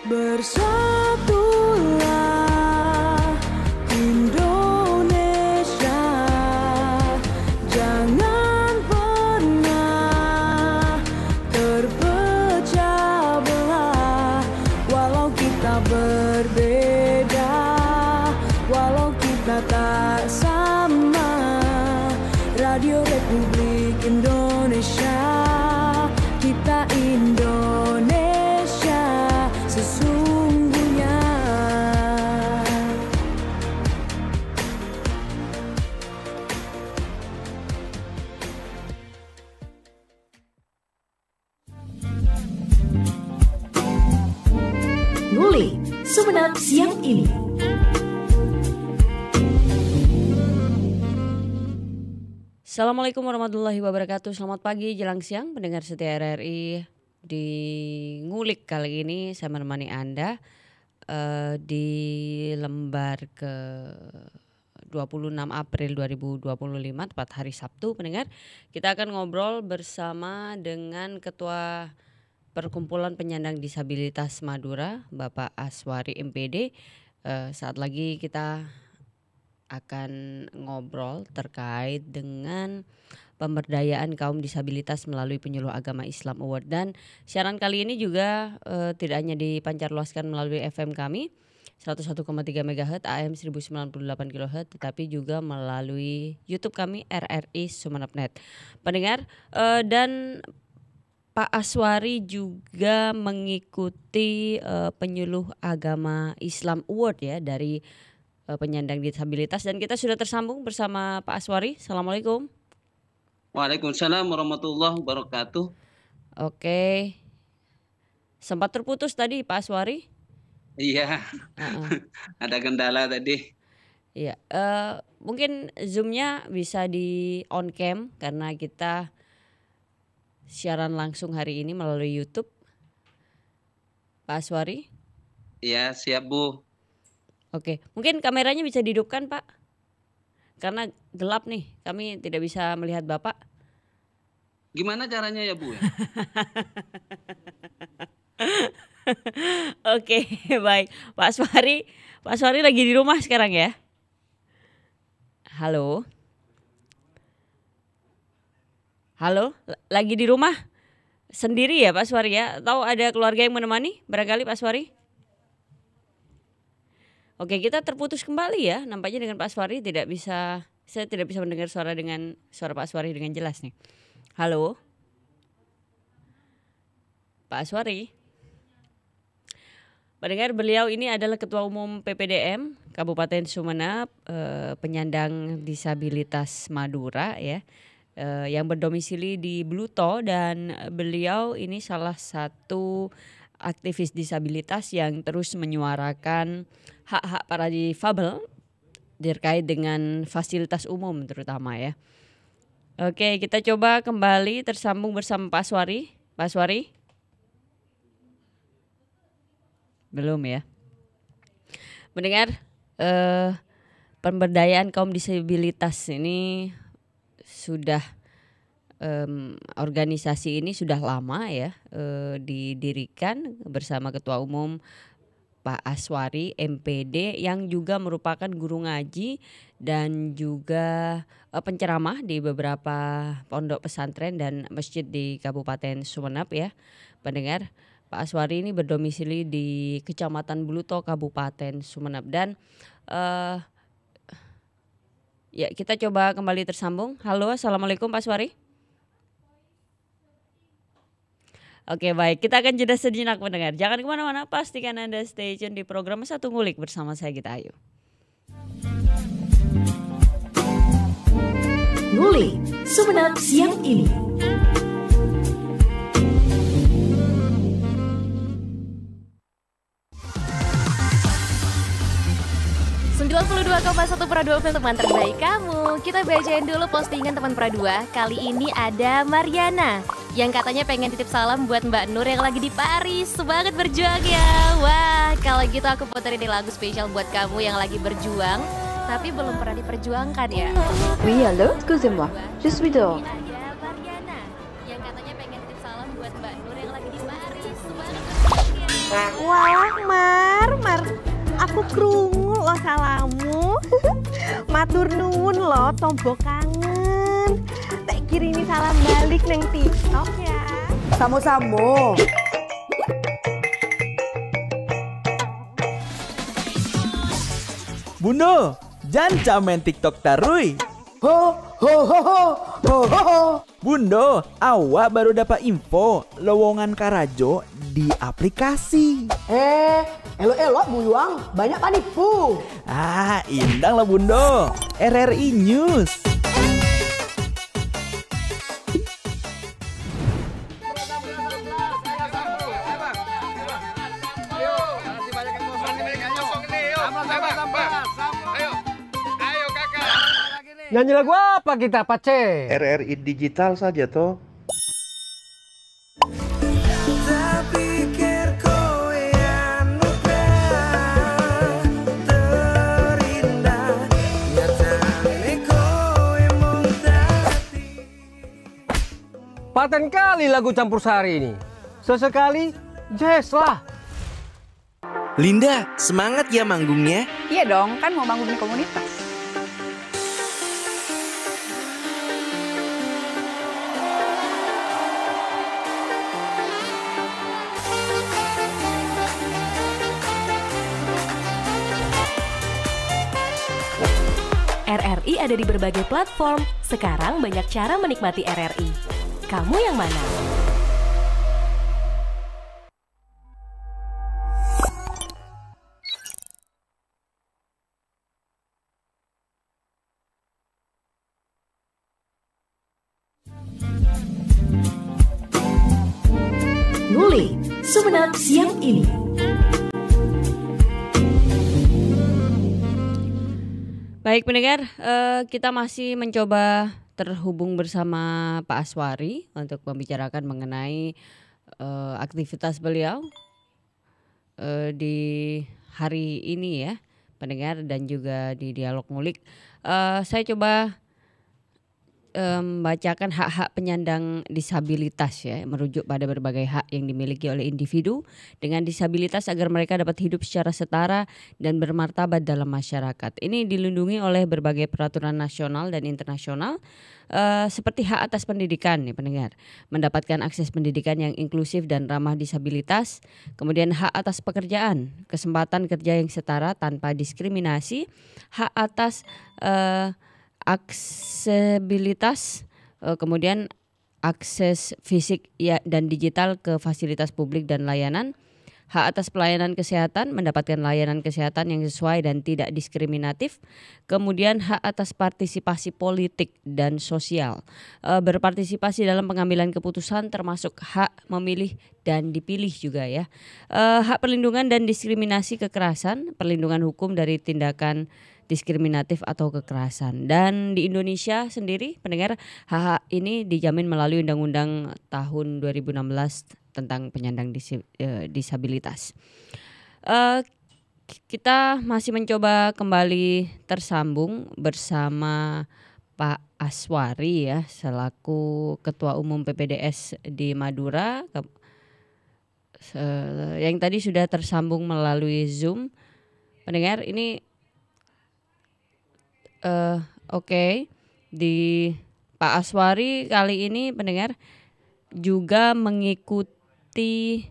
Bersatulah Indonesia, jangan pernah terpecah belah. Walau kita berbeda, walau kita tak sama, Radio Republik Indonesia, kita Indonesia sesungguhnya. Ngulik Sumenep siang ini. Assalamualaikum warahmatullahi wabarakatuh. Selamat pagi jelang siang pendengar setia RRI. Di Ngulik kali ini saya menemani Anda di lembar ke 26 April 2025 tepat hari Sabtu pendengar. Kita akan ngobrol bersama dengan Ketua Perkumpulan Penyandang Disabilitas Madura, Bapak Aswari MPD. Saat lagi kita akan ngobrol terkait dengan pemberdayaan kaum disabilitas melalui penyuluh agama Islam Award. Dan siaran kali ini juga tidak hanya dipancarluaskan melalui FM kami 101,3 MHz AM 1098 kHz, tetapi juga melalui YouTube kami RRI Sumenep.net. Pendengar, dan Pak Aswari juga mengikuti penyuluh agama Islam Award ya dari penyandang disabilitas, dan kita sudah tersambung bersama Pak Aswari. Assalamualaikum. Waalaikumsalam warahmatullahi wabarakatuh. Oke, sempat terputus tadi Pak Aswari. Iya, ada kendala tadi. Iya, mungkin Zoom-nya bisa di on cam karena kita siaran langsung hari ini melalui YouTube. Pak Aswari. Iya, siap Bu. Oke, mungkin kameranya bisa dihidupkan Pak, karena gelap nih, kami tidak bisa melihat Bapak. Gimana caranya ya Bu? Oke, baik Pak Aswari lagi di rumah sekarang ya? Halo, lagi di rumah sendiri ya Pak Aswari ya? Atau ada keluarga yang menemani barangkali Pak Aswari? Oke, kita terputus kembali ya. Nampaknya dengan Pak Aswari saya tidak bisa mendengar suara Pak Aswari dengan jelas nih. Halo, Pak Aswari. Pendengar, beliau ini adalah Ketua Umum PPDM Kabupaten Sumenep, penyandang disabilitas Madura ya, yang berdomisili di Bluto, dan beliau ini salah satu aktivis disabilitas yang terus menyuarakan hak-hak para difabel terkait dengan fasilitas umum terutama ya. Oke, kita coba kembali tersambung bersama Pak Aswari. Pak Aswari? Belum ya. Mendengar, pemberdayaan kaum disabilitas ini sudah organisasi ini sudah lama ya didirikan bersama Ketua Umum Pak Aswari MPD yang juga merupakan guru ngaji dan juga penceramah di beberapa pondok pesantren dan masjid di Kabupaten Sumenep ya. Pendengar, Pak Aswari ini berdomisili di Kecamatan Bluto, Kabupaten Sumenep, dan ya kita coba kembali tersambung. Halo, assalamualaikum Pak Aswari. Oke, baik, kita akan jeda sejenak pendengar. Jangan kemana-mana, pastikan Anda stay tune di program Satu Ngulik bersama saya Gita Ayu. Ngulik Sumenep siang ini. 92,1 Pro 2 film teman terbaik kamu. Kita bacain dulu postingan teman Pro 2. Kali ini ada Mariana yang katanya pengen titip salam buat Mbak Nur yang lagi di Paris. Semangat berjuang ya. Wah, kalau gitu aku puterin lagu spesial buat kamu yang lagi berjuang tapi belum pernah diperjuangkan ya. Oui, allô, excusez-moi. Je suis dehors. Ada Mariana yang katanya pengen titip salam buat Mbak Nur yang lagi di Paris. Semangat berjuang ya. Walah Mar, aku krungu lo salamu. Matur nuwun lo tombo kangen. Tak kirimi salam balik neng TikTok ya. Samo-samo. Bundo, jangan main TikTok tarui. Ho ho ho ho ho ho ho. Bundo, awak baru dapat info lowongan Karajo di aplikasi. Elok-elok buyuang, banyak panipu. Indang lah Bundo. RRI News. Nyanyi lagu apa kita, Pace? RRI digital saja toh. Paten kali lagu campur sari ini. Sesekali jazz lah. Linda, semangat ya manggungnya? Iya dong, kan mau bangun di komunitas. RRI ada di berbagai platform. Sekarang banyak cara menikmati RRI. Kamu yang mana? Ngulik Sumenep siang ini. Baik pendengar, kita masih mencoba terhubung bersama Pak Aswari untuk membicarakan mengenai aktivitas beliau di hari ini ya pendengar, dan juga di dialog ngulik. Saya coba membacakan hak-hak penyandang disabilitas ya, merujuk pada berbagai hak yang dimiliki oleh individu dengan disabilitas agar mereka dapat hidup secara setara dan bermartabat dalam masyarakat. Ini dilindungi oleh berbagai peraturan nasional dan internasional, seperti hak atas pendidikan nih pendengar, mendapatkan akses pendidikan yang inklusif dan ramah disabilitas, kemudian hak atas pekerjaan, kesempatan kerja yang setara tanpa diskriminasi, hak atas aksesibilitas, kemudian akses fisik ya dan digital ke fasilitas publik dan layanan, hak atas pelayanan kesehatan, mendapatkan layanan kesehatan yang sesuai dan tidak diskriminatif, kemudian hak atas partisipasi politik dan sosial, berpartisipasi dalam pengambilan keputusan termasuk hak memilih dan dipilih juga ya, hak perlindungan dan diskriminasi kekerasan, perlindungan hukum dari tindakan diskriminatif atau kekerasan. Dan di Indonesia sendiri pendengar, hak ini dijamin melalui Undang-Undang tahun 2016 tentang penyandang disabilitas. Kita masih mencoba kembali tersambung bersama Pak Aswari ya, selaku Ketua Umum PPDS di Madura, yang tadi sudah tersambung melalui Zoom. Pendengar, ini Oke. Di Pak Aswari kali ini pendengar juga mengikuti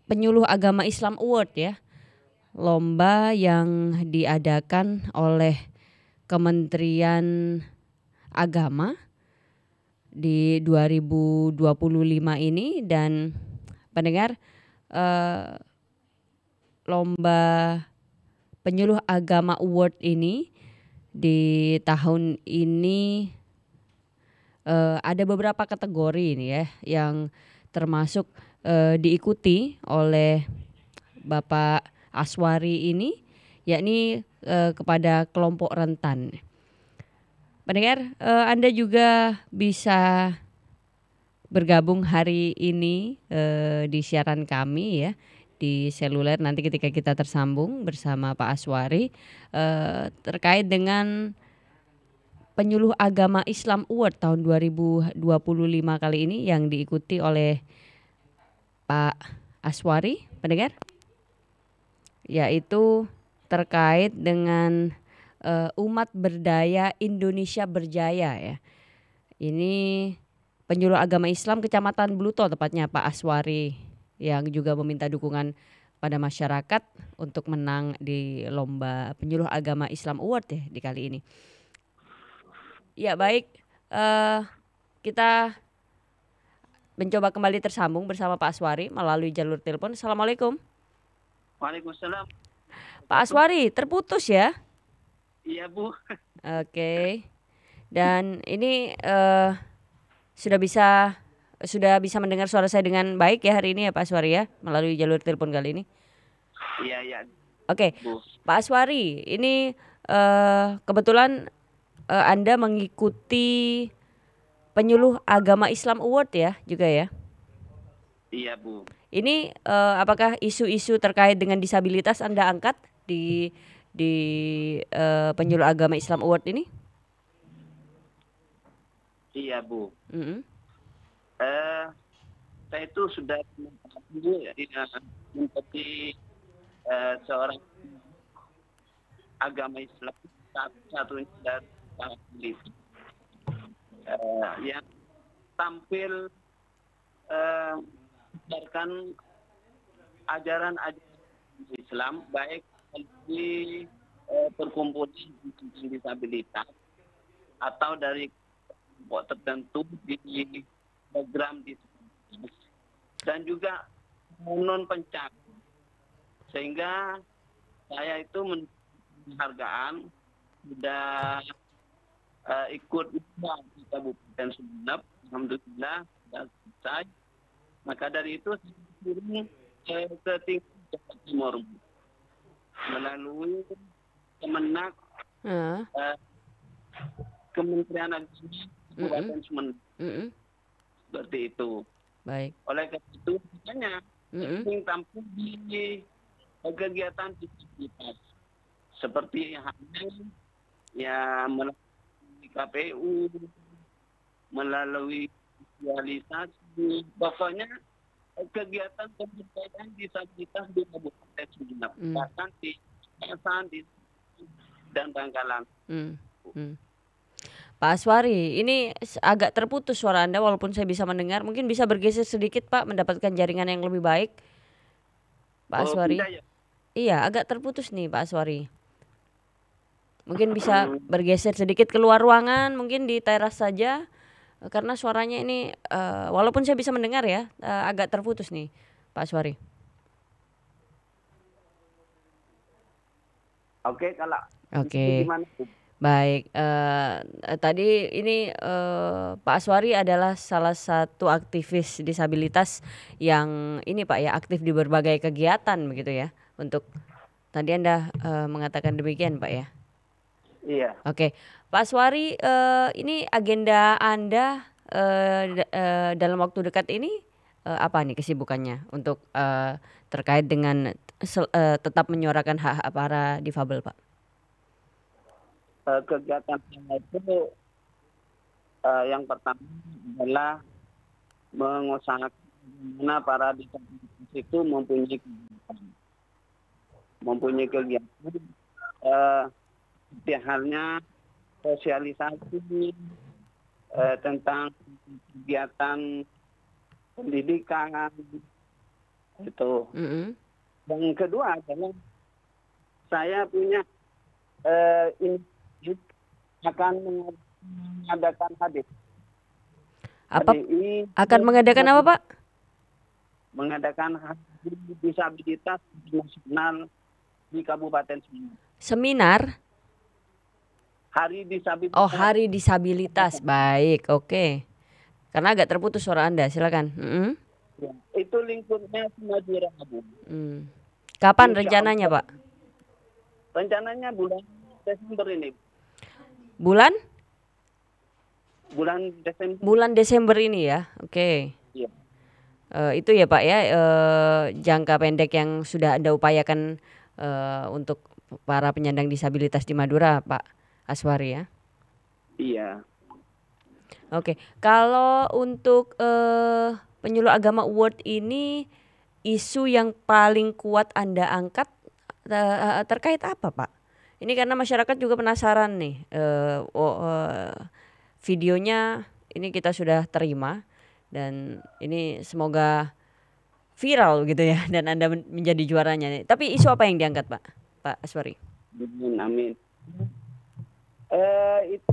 Penyuluh Agama Islam Award ya, lomba yang diadakan oleh Kementerian Agama di 2025 ini. Dan pendengar, lomba Penyuluh Agama Award ini di tahun ini ada beberapa kategori ini ya yang termasuk diikuti oleh Bapak Aswari ini, yakni kepada kelompok rentan. Pendengar, Anda juga bisa bergabung hari ini di siaran kami ya, di seluler nanti ketika kita tersambung bersama Pak Aswari terkait dengan Penyuluh Agama Islam Award tahun 2025 kali ini yang diikuti oleh Pak Aswari, pendengar, yaitu terkait dengan umat berdaya Indonesia berjaya ya. Ini penyuluh agama Islam Kecamatan Bluto tepatnya Pak Aswari yang juga meminta dukungan pada masyarakat untuk menang di lomba penyuluh agama Islam Award ya di kali ini. Ya baik, kita mencoba kembali tersambung bersama Pak Aswari melalui jalur telepon. Assalamualaikum. Waalaikumsalam. Pak Aswari, terputus ya? Iya Bu. Oke. Dan ini sudah bisa mendengar suara saya dengan baik ya hari ini ya Pak Aswari ya melalui jalur telepon kali ini. Iya iya. Oke, Pak Aswari, ini kebetulan Anda mengikuti penyuluh agama Islam Award ya juga ya? Iya Bu. Ini apakah isu-isu terkait dengan disabilitas Anda angkat di penyuluh agama Islam Award ini? Iya Bu. Saya itu sudah menjadi seorang agama Islam satu-satunya dari yang tampil berdasarkan ajaran Islam baik di perkumpulan disabilitas atau dari kelompok tertentu di program disabilitas dan juga non pencak, sehingga saya itu penghargaan sudah ikut di Kabupaten Sumeneb, alhamdulillah sudah selesai. Maka dari itu saya turun ke tingkat Jawa Timur melalui Kemenak Kementerian Agama Kabupaten Sumeneb. Seperti itu. Baik. Oleh karena itu makanya sering tampil di kegiatan disabilitas seperti halnya ya melalui KPU, melalui sosialisasi, pokoknya kegiatan pemberdayaan disabilitas di Kabupaten Sumeneb, bahkan di Pasan, di dan Bangkalan. Pak Aswari, ini agak terputus suara Anda walaupun saya bisa mendengar. Mungkin bisa bergeser sedikit Pak, mendapatkan jaringan yang lebih baik. Pak Aswari. Ya? Iya, agak terputus nih Pak Aswari. Mungkin bisa bergeser sedikit keluar ruangan, mungkin di teras saja. Karena suaranya ini, walaupun saya bisa mendengar ya, agak terputus nih Pak Aswari. Oke, kalau Oke. gimana? Baik, tadi ini Pak Aswari adalah salah satu aktivis disabilitas yang ini Pak ya aktif di berbagai kegiatan begitu ya. Untuk tadi Anda mengatakan demikian Pak ya. Iya. Oke, Pak Aswari, ini agenda Anda dalam waktu dekat ini apa nih kesibukannya untuk terkait dengan tetap menyuarakan hak para difabel Pak? Kegiatan saya itu yang pertama adalah mengusahakan bagaimana para disabilitas itu mempunyai kegiatan seperti halnya sosialisasi tentang kegiatan pendidikan itu. Yang kedua adalah saya punya ini akan mengadakan hadis. Apa? Akan mengadakan apa Pak? Mengadakan hadis disabilitas nasional di Kabupaten Sumeneb. Seminar? Hari disabilitas. Oh, hari disabilitas. Baik, oke. Karena agak terputus suara Anda, silakan. Ya, itu lingkupnya Madura, Bu. Kapan rencananya Pak? Rencananya bulan Desember ini. Bulan Desember. Bulan Desember ini ya, oke. Iya. Itu ya Pak ya, jangka pendek yang sudah Anda upayakan untuk para penyandang disabilitas di Madura Pak Aswari ya. Iya. Oke, kalau untuk Penyuluh Agama Award ini isu yang paling kuat Anda angkat terkait apa, Pak? Ini karena masyarakat juga penasaran nih. Videonya ini kita sudah terima dan ini semoga viral gitu ya dan Anda menjadi juaranya nih. Tapi isu apa yang diangkat, Pak Aswari? Amin. Itu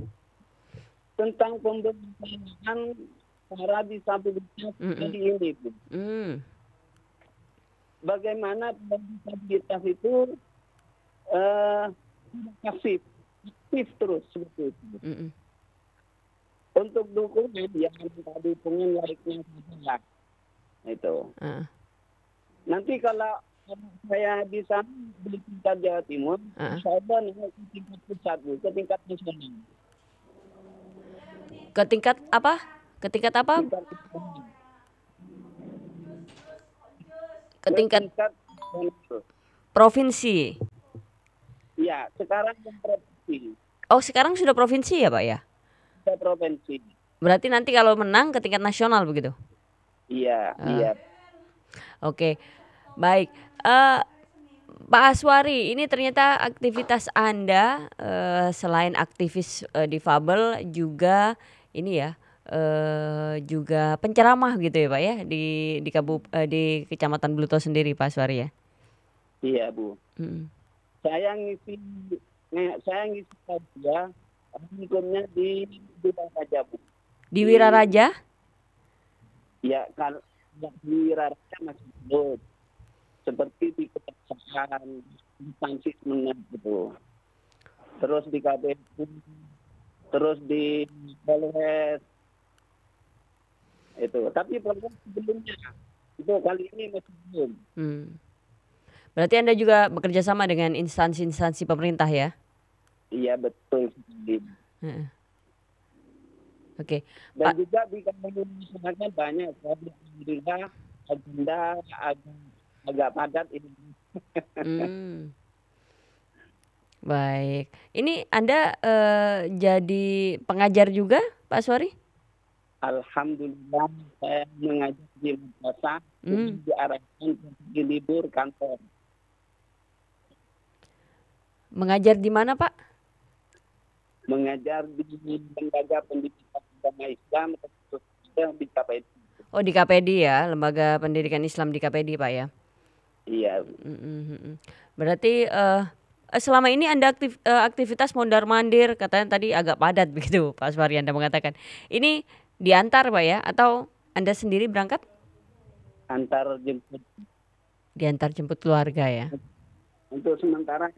tentang pemberdayaan para disabilitas di ini. Bagaimana disabilitas itu aktif terus seperti itu. Untuk dukungan yang minta dukungan laiknya saja. Itu. Nanti kalau saya bisa di tingkat Jawa Timur, saya naik ke tingkat pusat, ke tingkat nasional. Ke tingkat apa? Ke tingkat apa? Ke tingkat provinsi. Iya, sekarang provinsi. Oh, sekarang sudah provinsi ya, Pak ya? Sudah provinsi. Berarti nanti kalau menang ke tingkat nasional begitu? Iya, iya. Oke. Baik. Pak Aswari, ini ternyata aktivitas Anda selain aktivis difabel juga ini ya, juga penceramah gitu ya, Pak ya, di Kecamatan Bluto sendiri, Pak Aswari ya? Iya, Bu. Saya ngisi saja lingkungannya di Wiraraja, Bu. Di Wiraraja? Ya, kalau di Wiraraja masih belum. Seperti di kejaksaan, instansi menang gitu. Terus di KPU, terus di Polres. Itu. Tapi Polres sebelumnya. Itu kali ini masih belum. Berarti Anda juga bekerja sama dengan instansi-instansi pemerintah ya? Iya, betul. Oke. Dan juga di kampung misalnya banyak. Alhamdulillah, agenda agak padat ini. Baik. Ini Anda jadi pengajar juga, Pak Aswari? Alhamdulillah, saya mengajar di madrasah, diarahkan di libur kantor. Mengajar di mana, Pak? Mengajar di lembaga pendidikan agama Islam di KPD. Oh, di KPD ya, Lembaga Pendidikan Islam di KPD, Pak ya? Iya. Berarti selama ini Anda aktivitas mondar-mandir, katanya tadi agak padat begitu, Pak Aswari Anda mengatakan. Ini diantar, Pak ya, atau Anda sendiri berangkat? Antar jemput. Diantar jemput keluarga ya? Untuk sementara.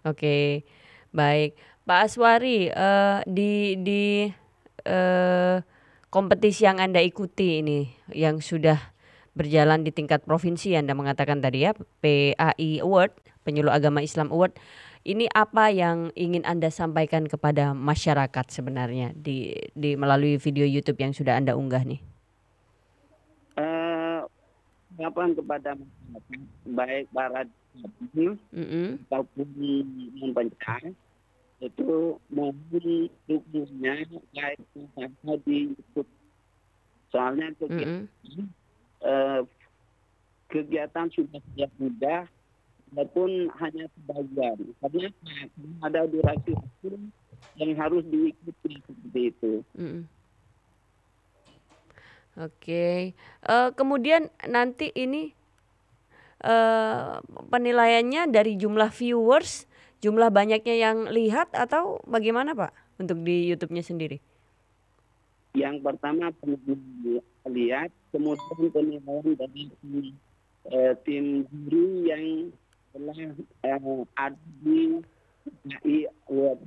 Oke, baik. Pak Aswari, di kompetisi yang Anda ikuti ini, yang sudah berjalan di tingkat provinsi, Anda mengatakan tadi ya, PAI Award, Penyuluh Agama Islam Award, ini apa yang ingin Anda sampaikan kepada masyarakat sebenarnya di melalui video YouTube yang sudah Anda unggah nih? Harapan kepada masyarakat, baik para ataupun pemerintah, itu mohon dukungannya baik di YouTube. Soalnya kegiatan sudah mudah, walaupun hanya sebagian. Karena ada durasi waktu yang harus diikuti seperti itu. Oke. Kemudian nanti ini penilaiannya dari jumlah viewers, jumlah banyaknya yang lihat atau bagaimana, Pak, untuk di YouTube-nya sendiri? Yang pertama lihat, kemudian penilaian dari tim juri yang telah ada di PAI Award.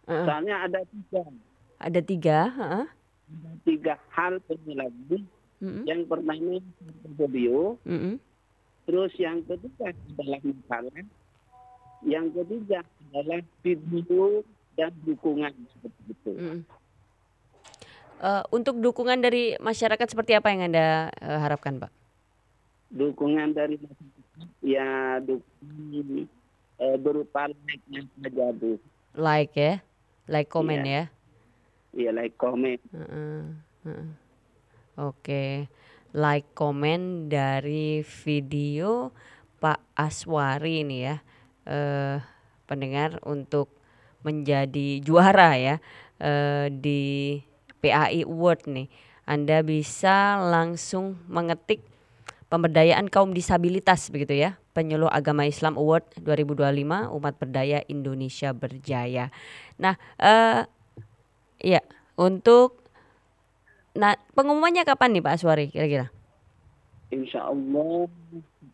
Soalnya ada 3. Ada 3, Ada 3 hal penilaian. Yang pertama video, terus yang kedua adalah makalah, yang ketiga adalah video dan dukungan seperti itu. Untuk dukungan dari masyarakat seperti apa yang Anda harapkan, Pak? Dukungan dari masyarakat ya dukungan berupa like-nya saja, Bu. like ya, like komen ya. Iya, like komen. Oke, like komen dari video Pak Aswari ini ya, pendengar, untuk menjadi juara ya di PAI Award nih. Anda bisa langsung mengetik pemberdayaan kaum disabilitas begitu ya, Penyuluh Agama Islam Award 2025 Umat Berdaya Indonesia Berjaya. Nah, ya untuk pengumumannya kapan nih Pak Aswari kira-kira? Insya Allah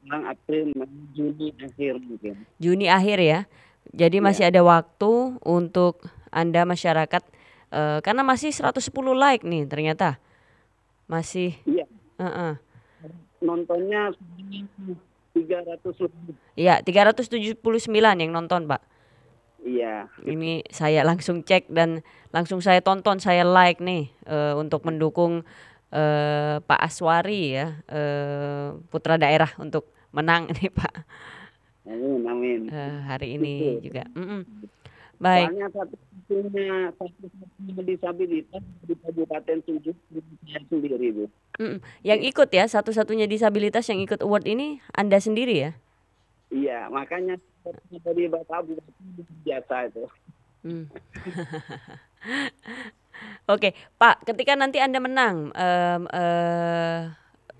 bulan April, Juni akhir mungkin. Juni akhir ya. Jadi masih ada waktu untuk Anda masyarakat, karena masih 110 like nih ternyata. Masih. Iya. Nontonnya 300 lebih. Iya, 379 yang nonton, Pak. Iya. Ini saya langsung cek dan langsung saya tonton, saya like nih untuk mendukung Pak Aswari ya, putra daerah untuk menang nih Pak. Amin. Hari ini juga. Baik. Soalnya satu-satunya disabilitas di Kabupaten Sujuk saya sendiri, Bu. Yang ikut ya, satu-satunya disabilitas yang ikut award ini Anda sendiri ya? Iya, makanya dari Bapak Bupati biasa itu. Oke, Pak, ketika nanti Anda menang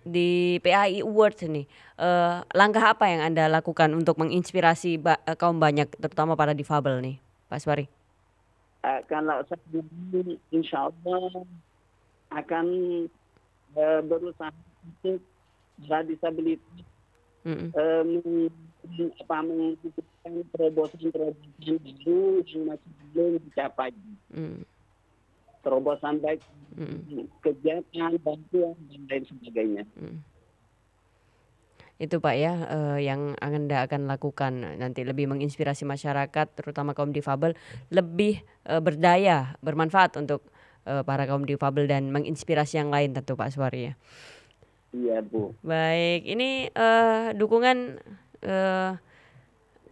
di PAI Awards ini, langkah apa yang Anda lakukan untuk menginspirasi kaum banyak, terutama para difabel nih, Pak Aswari? Kalau saya insya Allah akan berusaha untuk para disabilitas mengumpulkan terobosan-terobosan baru yang masih belum dicapai. Terobosan baik kegiatan, bantuan dan lain sebagainya. Itu Pak ya, yang Anda akan lakukan nanti, lebih menginspirasi masyarakat terutama kaum difabel lebih berdaya, bermanfaat untuk para kaum difabel dan menginspirasi yang lain tentu Pak Aswari ya. Iya Bu. Baik, ini dukungan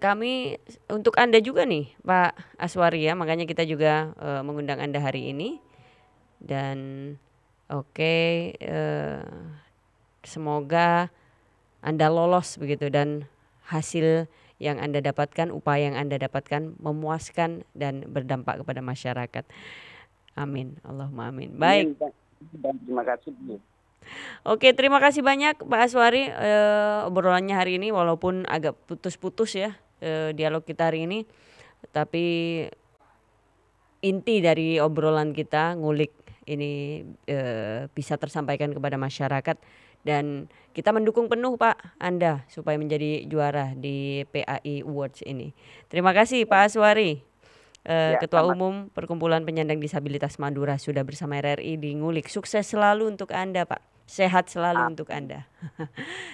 kami untuk Anda juga nih Pak Aswari ya, makanya kita juga mengundang Anda hari ini. Dan semoga Anda lolos begitu dan hasil yang Anda dapatkan, upaya yang Anda dapatkan memuaskan dan berdampak kepada masyarakat. Amin, Allahumma amin. Baik. Terima kasih Bu. Oke, terima kasih banyak Pak Aswari, obrolannya hari ini walaupun agak putus-putus ya dialog kita hari ini, tapi inti dari obrolan kita ngulik ini bisa tersampaikan kepada masyarakat dan kita mendukung penuh Pak Anda supaya menjadi juara di PAI Awards ini. Terima kasih Pak Aswari. Ketua Umum Perkumpulan Penyandang Disabilitas Madura sudah bersama RRI di Ngulik. Sukses selalu untuk Anda Pak. Sehat selalu untuk Anda.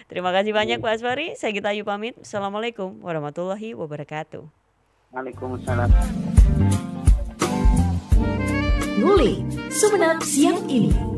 Terima kasih banyak Pak Aswari. Saya Gita Ayu pamit. Assalamualaikum warahmatullahi wabarakatuh. Waalaikumsalam. Ngulik Sumeneb siang ini.